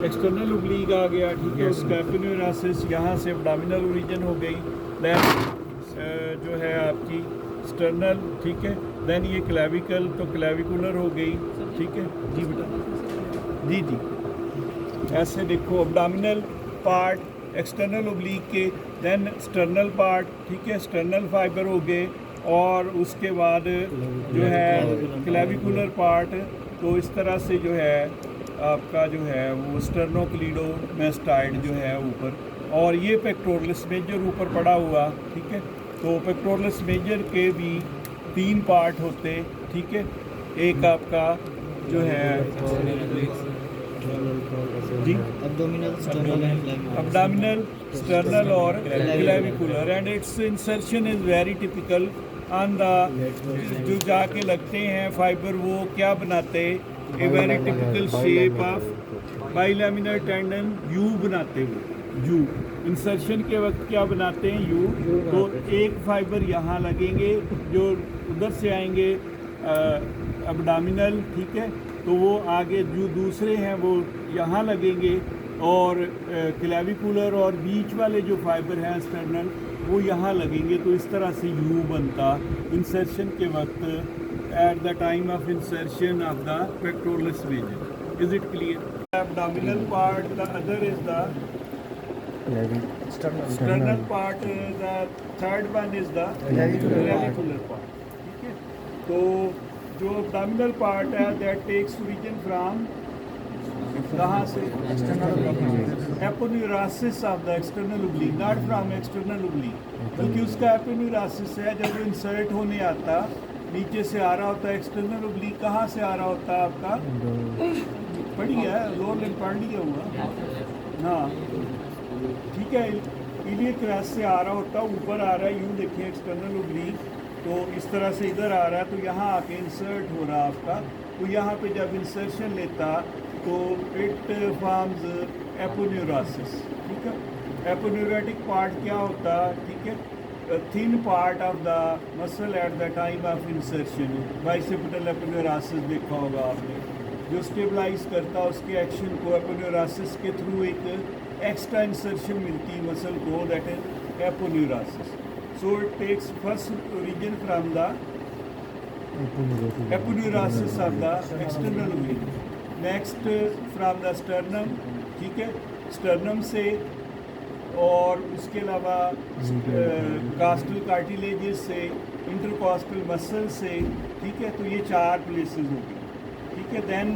External oblique आ गया, ठीक है। उसका एपिन्यूरासिस यहाँ से एब्डोमिनल ओरिजिन हो गई, देन जो है आपकी स्टर्नल, ठीक है। देन ये क्लेविकल, तो क्लेविकुलर हो गई, ठीक है जी बेटा जी जी। ऐसे देखो एब्डोमिनल पार्ट एक्सटर्नल ओब्लीक के, देन स्टर्नल पार्ट, ठीक है, स्टर्नल फाइबर हो गए, और उसके बाद जो है क्लेविकुलर पार्ट। तो इस तरह से जो है आपका जो है वो स्टर्नोक्लीडोमेस्टाइड जो है ऊपर, और ये पेक्टोरलिस मेजर ऊपर पड़ा हुआ, ठीक है। तो पेक्टोरलिस मेजर के भी 3 पार्ट होते, ठीक है। एक आपका जो है जी abdominal, sternal और clavicular, and its insertion is very typical on the जो जाके लगते हैं फाइबर, वो क्या बनाते, a very typical shape of bilaminar tendon, you बनाते हुए, यू इंसर्शन के वक्त क्या बनाते हैं, यू। तो एक फाइबर यहाँ लगेंगे जो उधर से आएंगे एब्डोमिनल, ठीक है। तो वो आगे जो दूसरे हैं वो यहाँ लगेंगे, और क्लेविकुलर और बीच वाले जो फाइबर हैं स्टर्नल, वो यहाँ लगेंगे। तो इस तरह से यू बनता इंसर्शन के वक्त, at the time of insertion of the pectoralis major. Is it clear? Abdominal part, the other is the sternal part, the third one is the clavicular part, ठीक है। तो जो abdominal part है that takes origin from कहाँ से, aponeurosis of the external oblique, not from external oblique, बल्कि उसका एपोन्यूरासिस है जब वो इंसर्ट होने आता, नीचे से आ रहा होता है एक्सटर्नल ओब्लीक। कहाँ से आ रहा होता है आपका, पढ़ी है, लोअर लिम्ब पढ़ लिया हुआ, हाँ ठीक है। इलियक क्रैस से आ रहा होता, ऊपर आ रहा है, यूँ देखिए एक्सटर्नल ओब्लीक, तो इस तरह से इधर आ रहा है, तो यहाँ आके इंसर्ट हो रहा आपका। तो यहाँ पे जब इंसर्शन लेता तो इट फॉर्म्स एपोन्यूरासिस, ठीक है। एपोन्यूरेटिक पार्ट क्या होता, ठीक है, thin part of the muscle at the time of insertion. Bicipital aponeurosis देखा होगा आपने, जो स्टेबलाइज करता उसके एक्शन को, एपोन्यूरासिस के थ्रू एक एक्स्ट्रा इंसर्शन मिलती मसल को, that is aponeurosis. So it takes first origin from the aponeurosis of the external oblique, next from the sternum, ठीक है, स्टर्नम से, और उसके अलावा कास्टल कार्टिलेजेस से, इंटरकॉस्टल मसल से, ठीक है। तो ये 4 प्लेसेस हो गई, ठीक है। Then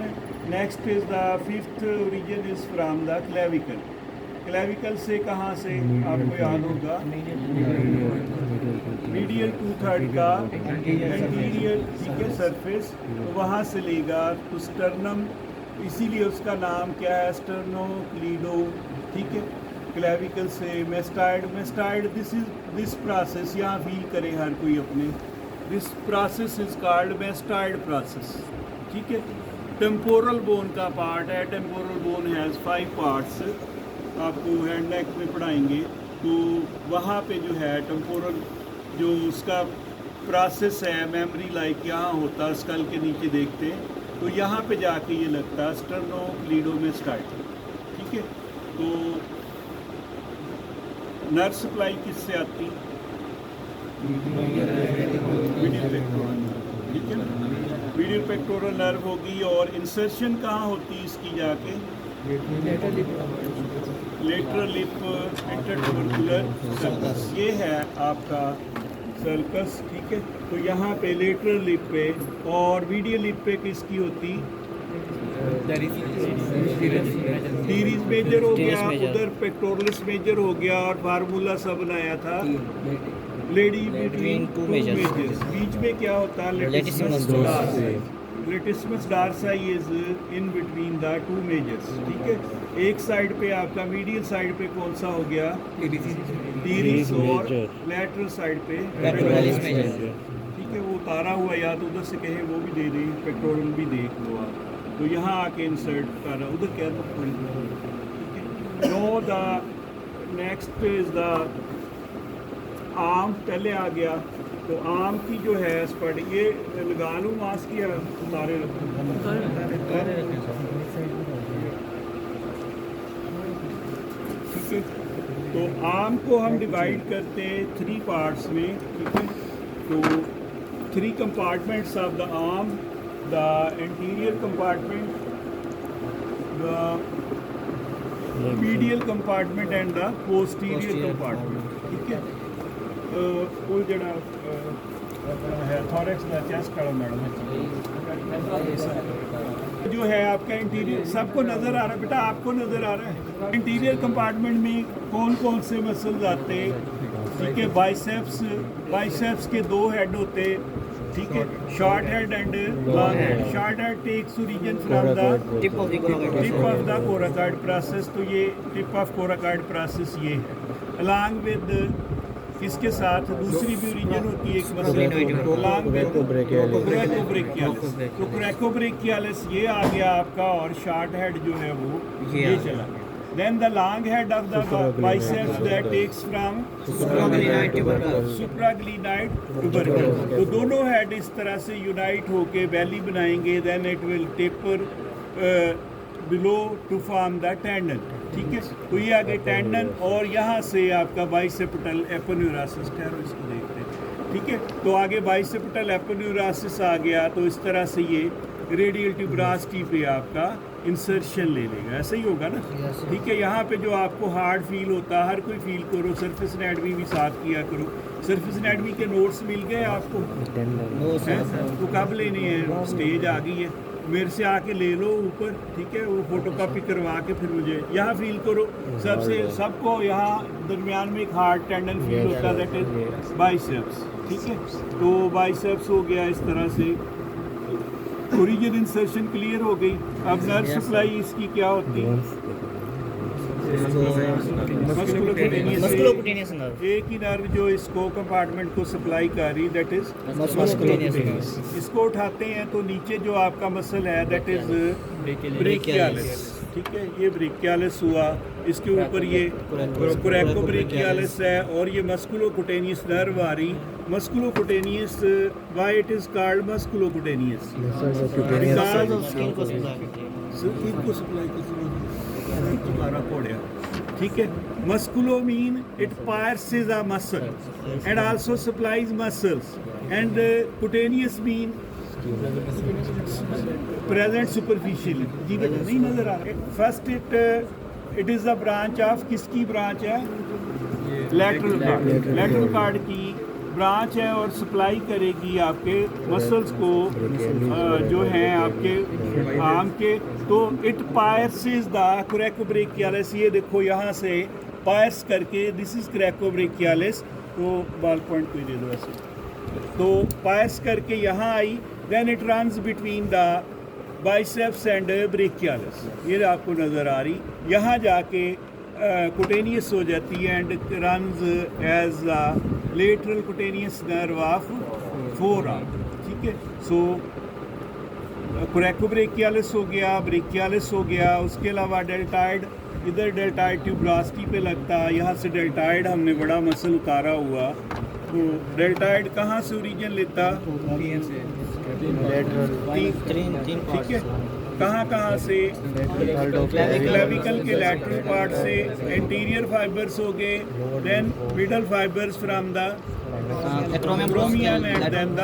next is the fifth origin is from the clavicle. Clavicle से कहाँ से आपको याद होगा, मीडियल 2/3 का एंटीरियर, ठीक है, सरफेस, तो वहाँ से लेगा तो स्टर्नम, इसीलिए उसका नाम क्या है, स्टर्नोक्लीडो, ठीक है। क्लेविकल से मेस्टाइड, मेस्टाइड दिस प्रोसेस, यहाँ फील करे हर कोई अपने, this process is called mastoid process, ठीक है। टेम्पोरल बोन का पार्ट है, टेम्पोरल बोन हैज़ 5 पार्ट्स, आपको हैंड नेक में पढ़ाएंगे। तो वहाँ पे जो है टेम्पोरल जो उसका प्रोसेस है, मेमोरी लाइक यहाँ होता है, स्कल के नीचे देखते हैं, तो यहाँ पे जाके ये लगता है स्टर्नोक्लीडोमेस्टाइड, ठीक है। तो नर्व सप्लाई किससे आती, ठीक है, मीडियल पेक्टोरल नर्व होगी, और इंसर्शन कहाँ होती इसकी जाके, लेटरल लिप इंटरट्यूबरकुलर सर्कस, ये है आपका सर्कस, ठीक है। तो यहाँ पे लेटरल लिप पे और मीडियल लिप पे किसकी होती, टीरीज मेजर हो गया, उधर पेक्टोरलिस मेजर हो गया, और फार्मूला सब बनाया था लेडी बिटवीन 2 मेजर्स, बीच में क्या होता है, latissimus dorsi, latissimus dorsi is in between the 2 majors, ठीक है। एक साइड पे आपका मीडियल साइड पे कौन सा हो गया, टीरीज, और लेटरल साइड पे पेक्टोरलिस मेजर, ठीक है। वो उतारा हुआ, या तो उधर से कहे वो भी दे दें, पेक्टोरल भी देख लो आप, तो यहाँ आके इंसर्ट कर रहा, उधर क्या ठीक है। Know the next is the arm, पहले आ गया, तो आर्म की जो है स्पट, ये लगा लूँ मास्क, या उतारे ठीक है। तो आर्म को हम डिवाइड करते हैं 3 पार्ट्स में, ठीक है। तो 3 compartments of the arm, the interior compartment, the medial compartment and the posterior compartment, ठीक है। वो जड़ा है थॉरेक्स का चेस्ट का मैडम जो है आपका इंटीरियर, सबको नज़र आ रहा है बेटा, आपको नज़र आ रहा है। इंटीरियर कंपार्टमेंट में कौन कौन से मसल्स आते हैं, ठीक है। बाइसेप्स के 2 हेड होते हैं, ठीक है, short head and long head. Short head takes origin from the tip of the coracoid process, तो ये टिप ऑफ कोराकॉइड प्रोसेस ये है। अलॉन्ग विद इसके साथ दूसरी भी ओरिजिन होती है एक मसल, अलॉन्ग विद कोरैकोब्रेकियालिस। तो कोरैकोब्रेकियालिस ये आ गया आपका, और शॉर्ट हेड जो है वो ये चला गया। Then the long head of the biceps that takes from supraglenoid tubercle. तो दोनों हेड इस तरह से यूनाइट होके बैली बनाएंगे, then it will taper below to form the tendon, ठीक है। तो ये आगे टेंडन, और यहाँ से आपका बाइसेप्टल एपोन्यूरासिस, ठहरो इसको देखते हैं, ठीक है। तो आगे बाइसेप्टल एपोन्यूरासिस आ गया, तो इस तरह से ये रेडियल ट्यूबरासिटी पे आपका इंसर्शन ले लेगा, ऐसा ही होगा ना, ठीक है। यहाँ पे जो आपको हार्ड फील होता है, हर कोई फील करो, सरफेस एनाटमी भी साथ किया करो। सरफेस एनाटमी के नोट्स मिल गए आपको, तो कब लेने हैं, स्टेज आ गई है, मेरे से आके ले लो ऊपर, ठीक है। वो फोटोकॉपी करवा के फिर मुझे यहाँ फील करो। सबको यहाँ दरमियान में एक हार्ड टेंडन फील होता है, दैट इज बाइसेप्स, ठीक है। तो बाइसेप्स हो गया इस तरह से, ओरिजिन इंसर्शन क्लियर हो गई। अब नर्व सप्लाई इसकी क्या होती है, मस्कुलोकुटेनियस नर्व, एक ही नर्व जो इसको कंपार्टमेंट को सप्लाई कर रही, दैट इज मस्कुलोकुटेनियस। इसको उठाते हैं तो नीचे जो आपका मसल है दैट इज ब्रेकियालिस, ठीक है। ये ब्रेकियालिस हुआ, इसके ऊपर ये कोरैकोब्रेकियालिस है, और ये मस्कुलोकुटेनियस नर्व आ रही। Musculocutaneous, why it is called musculocutaneous, इनको सप्लाई तुम्हारा कोड़िया, ठीक है। Musculo mean it pierces a muscle and also supplies muscles, and cutaneous mean present superficially. जी बेटा नहीं नजर आ रहा। First it is the branch of, किसकी ब्रांच है, लैटरल कार्ड, लैटरल कार्ड की ब्रांच है, और सप्लाई करेगी आपके मसल्स को जो हैं आपके आर्म के। तो इट पायर्सेस द कोरैकोब्रेकियालिस, ये देखो यहाँ से पायर्स करके, दिस इज कोरैकोब्रेकियालिस। तो बॉल पॉइंट कोई दे दो ऐसे, तो पायर्स करके यहाँ आई, then it runs between the biceps and brachialis, ये आपको नज़र आ रही। यहाँ जाके कुटेनियस हो जाती है, and runs as lateral cutaneous nerve of forearm, ठीक है। सो कोरैकोब्रेकियालिस हो गया, ब्रेकियालिस हो गया, उसके अलावा डेल्टाइड, इधर डेल्टाइड ट्यूबरासिटी पे लगता है, यहाँ से डेल्टाइड हमने बड़ा मसल उतारा हुआ। तो डेल्टाइड कहाँ से ओरिजिन लेता, ठीक है। कहाँ से, क्लेविकल के लैटरल पार्ट से, एंटीरियर फाइबर्स हो गए, then middle fibres from the acromion and then the,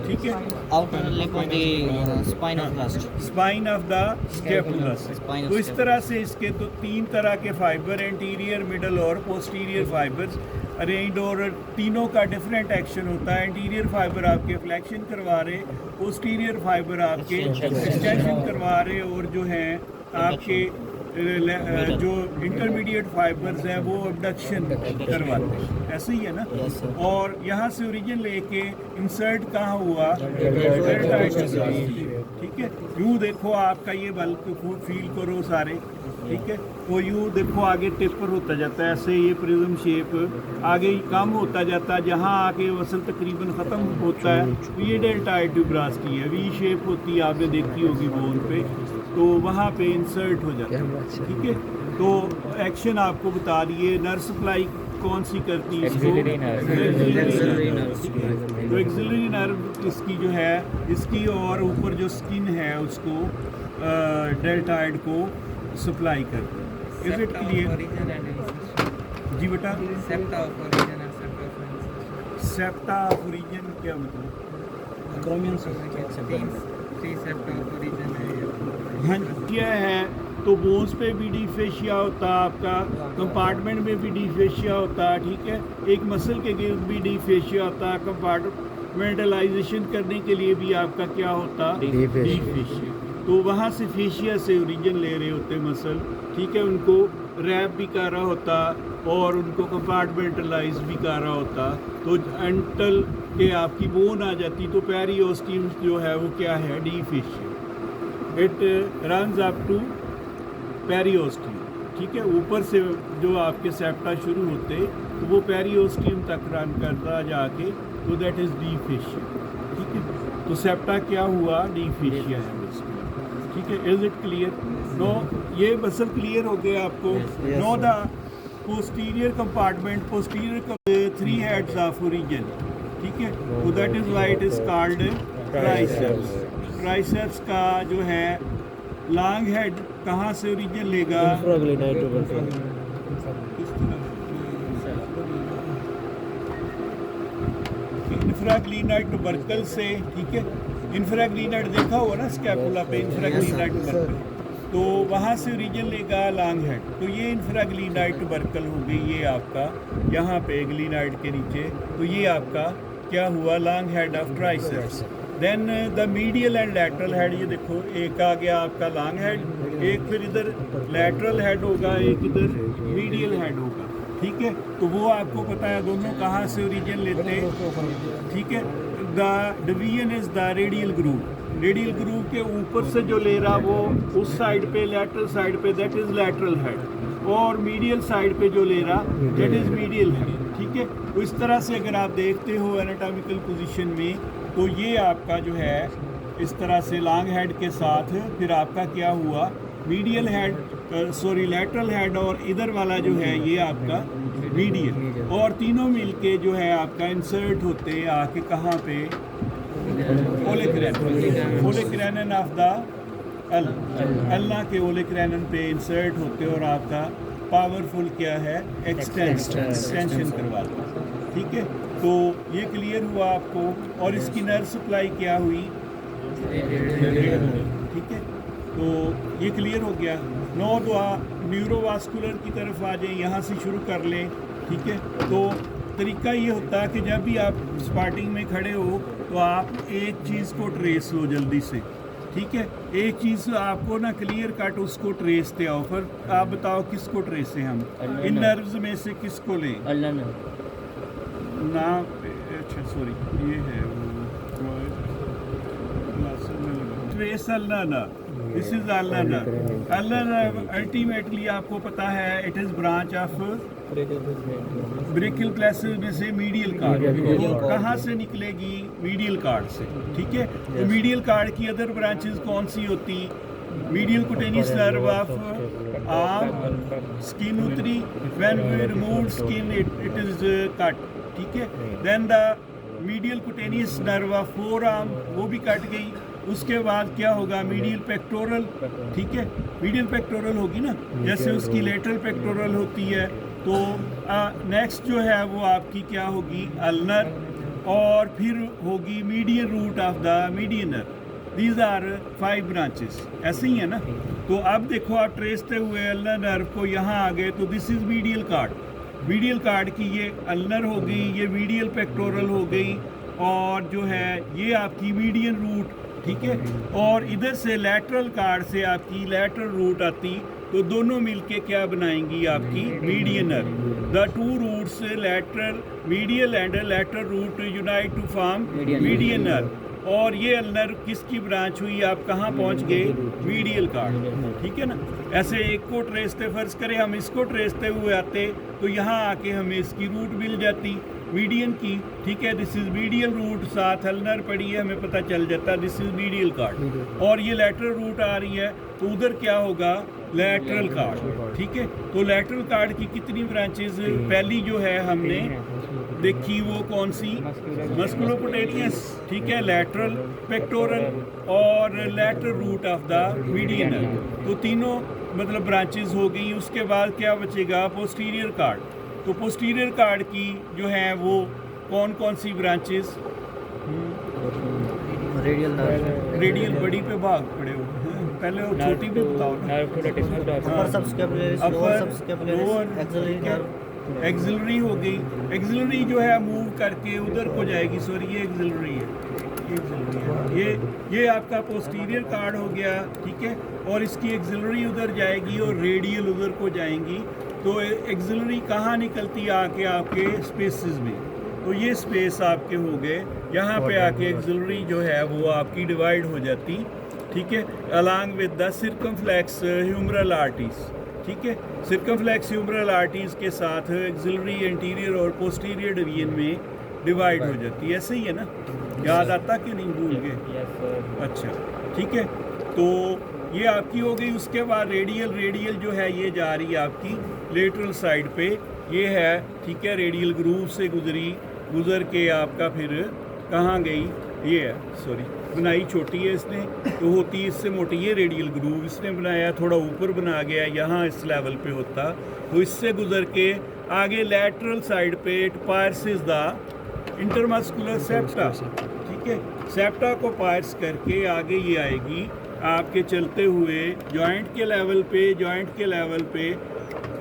ठीक है, outer lip of the spinal crust, spine of the scapulas. तो इस तरह से इसके तो 3 तरह के फाइबर, एंटीरियर, मिडल और पोस्टीरियर फाइबर्स अरेंज्ड, और तीनों का डिफरेंट एक्शन होता है। एंटीरियर फाइबर आपके फ्लेक्शन करवा रहे, पोस्टीरियर फाइबर आपके एक्सटेंशन करवा रहे, और जो हैं आपके जो इंटरमीडिएट फाइबर्स हैं वो अबडक्शन करवाते हैं, ऐसे ही है ना। और यहाँ से ओरिजिन लेके इंसर्ट कहाँ हुआ, ठीक है। यूँ देखो आपका ये बल्क फील करो सारे, ठीक है। तो यूँ देखो आगे टेपर होता जाता है, ऐसे ये प्रिज्म शेप आगे कम होता जाता है, जहाँ आके मसल तकरीबन ख़त्म होता है। तो ये डेल्टाइड ट्यूबरासिटी है, वी शेप होती है, आपने देखी होगी बोन पे, तो वहाँ पे इंसर्ट हो जाता है, ठीक है। तो एक्शन आपको बता दिए। नर्व सप्लाई कौन सी करती है इसको, तो एक्सिलरी नर्व इसकी जो है, इसकी और ऊपर जो स्किन है उसको डेल्टाइड को सप्लाई करती है। Is it clear? जी बेटा, Septa of origin and septa of ancestry. Septa of origin क्या मतलब? Three septa of origin है ये। हाँ, क्या है तो बोन्स पे भी डी फेशिया होता है आपका, कंपार्टमेंट में भी डी फेशिया होता है, ठीक है। एक मसल के गिर्द भी डी फेशिया होता है, कंपार्टमेंटलाइजेशन करने के लिए भी आपका क्या होता है? The fascia. तो वहाँ से फेशिया से ओरिजिन ले रहे होते मसल, ठीक है। उनको रैप भी कर रहा होता और उनको कंपार्टमेंटलाइज भी कर रहा होता। तो एंटल के आपकी बोन आ जाती तो पेरियोस्टियम जो है वो क्या है? The fascia. It runs up to periosteum, ठीक है। ऊपर से जो आपके सेप्टा शुरू होते तो वो पेरियोस्टियम तक रन करता जाके, तो दैट इज़ डी फेशिया, ठीक है। तो सेप्टा क्या हुआ? डी फेशिया है उसकी, ठीक है। Is it clear? नो, ये मसल क्लियर हो गया आपको? No, the posterior compartment, posterior 3 heads of origin, ठीक है। तो that is why it is called triceps. Triceps का जो है लॉन्ग हेड कहाँ से ओरिजिन लेगा? इंफ्राग्लीनाइट टुबरकल से, ठीक है। इंफ्राग्लीनाइट देखा हुआ ना स्कैपुला पे, इंफ्राग्लीनाइट टुबरकल, तो वहाँ से ओरिजिन लेगा लॉन्ग हेड। तो ये इंफ्राग्लीनाइट टुबरकल हो गई, ये आपका यहाँ पे ग्लीनाइट के नीचे, तो ये आपका क्या हुआ? Long head of triceps. Then the medial and lateral head, ये देखो एक आ गया आपका लॉन्ग हेड, एक फिर इधर लैटरल हेड होगा, एक इधर मीडियल हेड होगा, ठीक है। तो वो आपको पता है दोनों कहाँ से ओरिजिन लेते हैं, ठीक है। The division is the radial groove. Radial groove के ऊपर से जो ले रहा वो उस साइड पे, लैटरल साइड पे, दैट इज लैटरल हेड, और मीडियल साइड पे जो ले रहा दैट इज मीडियल हेड, ठीक है। तो इस तरह से अगर आप देखते हो एनाटॉमिकल पोजीशन में, तो ये आपका जो है इस तरह से लॉन्ग हेड के साथ फिर आपका क्या हुआ? Medial head, sorry lateral head, और इधर वाला जो है ये आपका मीडियल, और तीनों मिलके जो है आपका इंसर्ट होते हैं आके कहाँ पे? ओलेक्रेनन ऑफ द अल्लाह के ओलेक्रेनन पे इंसर्ट होते और आपका पावरफुल क्या है? एक्सटेंशन करवाते, ठीक है। तो ये क्लियर हुआ आपको, और इसकी नर्व सप्लाई क्या हुई? ठीक है, तो ये क्लियर हो गया। नो, तो न्यूरोवास्कुलर की तरफ आ जाए, यहाँ से शुरू कर लें, ठीक है। तो तरीका ये होता है कि जब भी आप स्टार्टिंग में खड़े हो तो आप एक चीज़ को ट्रेस लो जल्दी से, ठीक है। एक चीज़ आपको ना क्लियर कट उसको ट्रेस दे आओ, फिर आप बताओ किसको ट्रेस है हम? इन नर्व्स में से किसको लें? ना, अच्छा सॉरी, ये है trace Allah, this is Allah. Ultimately आपको पता है it is branch of brachial places में से मीडियल कार्ड। तो कहाँ से निकलेगी? मीडियल कार्ड से, ठीक है। तो मीडियल कार्ड की अदर ब्रांचेस कौन सी होती? Medial cutaneous nerve of arm, skin उतरी, when we remove skin it is cut, ठीक है। Then the medial cutaneous nerve of forearm, वो भी कट गई। उसके बाद क्या होगा? मीडियल पेक्टोरल, ठीक है। मीडियल पेक्टोरल होगी ना, जैसे उसकी लेटरल पेक्टोरल होती है। तो नेक्स्ट जो है वो आपकी क्या होगी? अल्नर, और फिर होगी medial root of the median nerve. These are 5 branches, ऐसे ही है ना। तो अब देखो आप ट्रेसते हुए अल्नर नर्व को यहाँ आ गए, तो this is medial card. Medial cord की ये अल्नर हो गई, ये मीडियल पेक्टोरल हो गई, और जो है ये आपकी मीडियन रूट, ठीक है। और इधर से लैटरल कार्ड से आपकी लैटरल रूट आती, तो दोनों मिलके क्या बनाएंगी? आपकी median nerve. The two roots lateral medial and lateral root unite to form median nerve. और ये अल्नर किसकी ब्रांच हुई? आप कहाँ पहुँच गए? मीडियल कार्ड, ठीक है ना। ऐसे एक को ट्रेसते, फर्ज करें हम इसको ट्रेसते हुए आते, तो यहाँ आके हमें इसकी रूट मिल जाती मीडियन की, ठीक है। दिस इज मीडियल रूट, साथ अल्नर पड़ी है, हमें पता चल जाता दिस इज मीडियल कार्ड। और ये लैटरल रूट आ रही है, तो उधर क्या होगा? लैटरल कार्ड, ठीक है। तो लैटरल कार्ड की कितनी ब्रांचेस? पहली जो है हमने देखी वो कौन सी? मस्कुलोपोटेनियस, ठीक है, लैटरल पेक्टोरल और लैटरल रूट ऑफ द मीडियनर। तो तीनों मतलब ब्रांचेस हो गई। उसके बाद क्या बचेगा, पोस्टीरियर कार्ड। तो पोस्टीरियर कार्ड की जो है वो कौन कौन सी ब्रांचेस, रेडियल नर्व, रेडियल बड़ी पे भाग पड़े हो, पहले वो छोटी भी बताओ ना। Upper subscapularis, lower subscapularis, axillary nerve, axillary हो गई। एक्सिलरी जो है मूव करके उधर को जाएगी, सॉरी ये एक्सिलरी है, ये एक्सिलरी है, ये आपका पोस्टीरियर कार्ड हो गया, ठीक है। और इसकी एक्सिलरी उधर जाएगी और रेडियल उधर को जाएंगी। तो एक्सिलरी कहाँ निकलती है, आके आपके स्पेसेस में। तो ये स्पेस आपके हो गए, यहाँ पे आके एक्सिलरी जो है वो आपकी डिवाइड हो जाती, ठीक है, along with the circumflex humeral arteries, ठीक है। सर्कमफ्लेक्स ह्यूमरल आर्टरीज के साथ एक्सिलरी एंटीरियर और पोस्टीरियर डिवीजन में डिवाइड हो जाती है। ऐसे ही है ना, याद आता कि नहीं, भूल गए? अच्छा, ठीक है। तो ये आपकी हो गई। उसके बाद रेडियल जो है ये जा रही है आपकी लेटरल साइड पे, ये है, ठीक है। रेडियल ग्रूव से गुजर के आपका फिर कहाँ गई, ये है, सॉरी बनाई छोटी है इसने, तो होती इससे मोटी, ये रेडियल ग्रूव इसने बनाया, थोड़ा ऊपर बना गया, यहाँ इस लेवल पे होता। तो इससे गुजर के आगे लैटरल साइड पे इट पायर्सेस द इंटरमस्कुलर सेप्टा, ठीक है। सेप्टा को पायर्स करके आगे ये आएगी आपके चलते हुए जॉइंट के लेवल पे,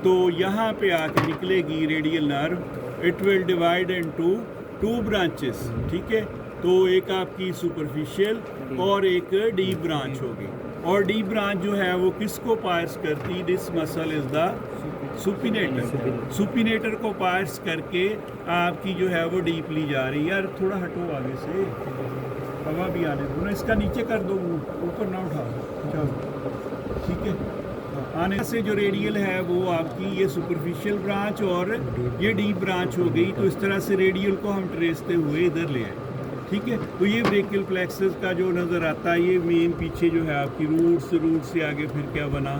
तो यहाँ पे आके निकलेगी radial nerve. It will divide into 2 branches, ठीक है। तो एक आपकी सुपरफिशियल और एक डीप ब्रांच होगी। और डीप ब्रांच जो है वो किसको पायर्स करती, this muscle is the supinator. Supinator को पायर्स करके आपकी जो है वो डीपली जा रही है। यार थोड़ा हटो आगे से, हवा भी आने दो ना, इसका नीचे कर दो, ऊपर ना उठा, चलो ठीक है। आने से जो रेडियल है वो आपकी ये सुपरफिशियल ब्रांच और ये डीप ब्रांच हो गई। तो इस तरह से रेडियल को हम ट्रेसते हुए इधर ले आए, ठीक है। तो ये ब्रेकियल प्लेक्सस का जो नज़र आता है, ये मेन पीछे जो है आपकी रूट से आगे फिर क्या बना,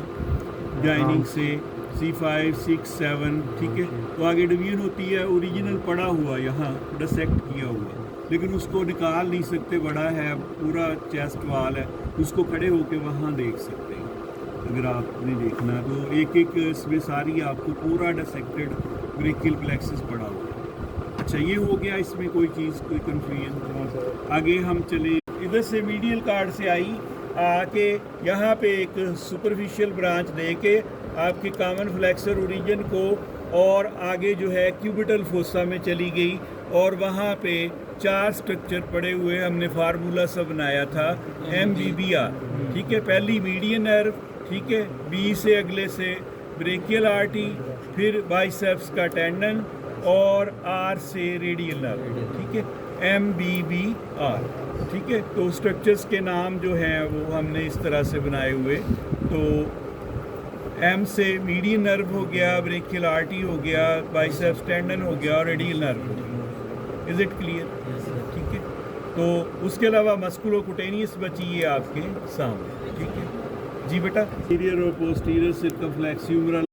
जॉइनिंग से C5, 6, 7, ठीक है। तो आगे डिवीजन होती है, ओरिजिनल पड़ा हुआ यहाँ डिसेक्ट किया हुआ, लेकिन उसको निकाल नहीं सकते, बड़ा है, पूरा चेस्ट वाल है, उसको खड़े होके वहाँ देख सकते हैं अगर आपने देखना है। तो एक इसमें सारी आपको पूरा डिसेक्टेड ब्रेकियल प्लेक्सस पड़ा हुआ है। अच्छा, ये हो गया, इसमें कोई चीज़, कोई कन्फ्यूजन? आगे हम चले, इधर से मीडियल कार्ड से आई, आके यहाँ पे एक सुपरफिशियल ब्रांच दे के आपकी कॉमन फ्लेक्सर ओरिजिन को, और आगे जो है क्यूबिटल फोसा में चली गई। और वहाँ पे 4 स्ट्रक्चर पड़े हुए, हमने फार्मूला सा बनाया था MBBR, ठीक है। पहली मीडियन नर्व, ठीक है, B से अगले से ब्रेकियल आर्टरी, फिर बाइसेप्स का टेंडन, और R से रेडियल नर्व, ठीक है, MBBR, ठीक है। तो स्ट्रक्चर्स के नाम जो हैं वो हमने इस तरह से बनाए हुए। तो M से मीडियन नर्व हो गया, ब्रेकियल आर्टरी हो गया, बाइसेप्स टेंडन हो गया और रेडियल नर्व हो गया। Is it clear? ठीक है। तो उसके अलावा मस्कुलोकुटेनियस बची है आपके सामने, ठीक है जी बेटा। इंटीरियर और पोस्टीरियर सर्कमफ्लेक्स ह्यूमरल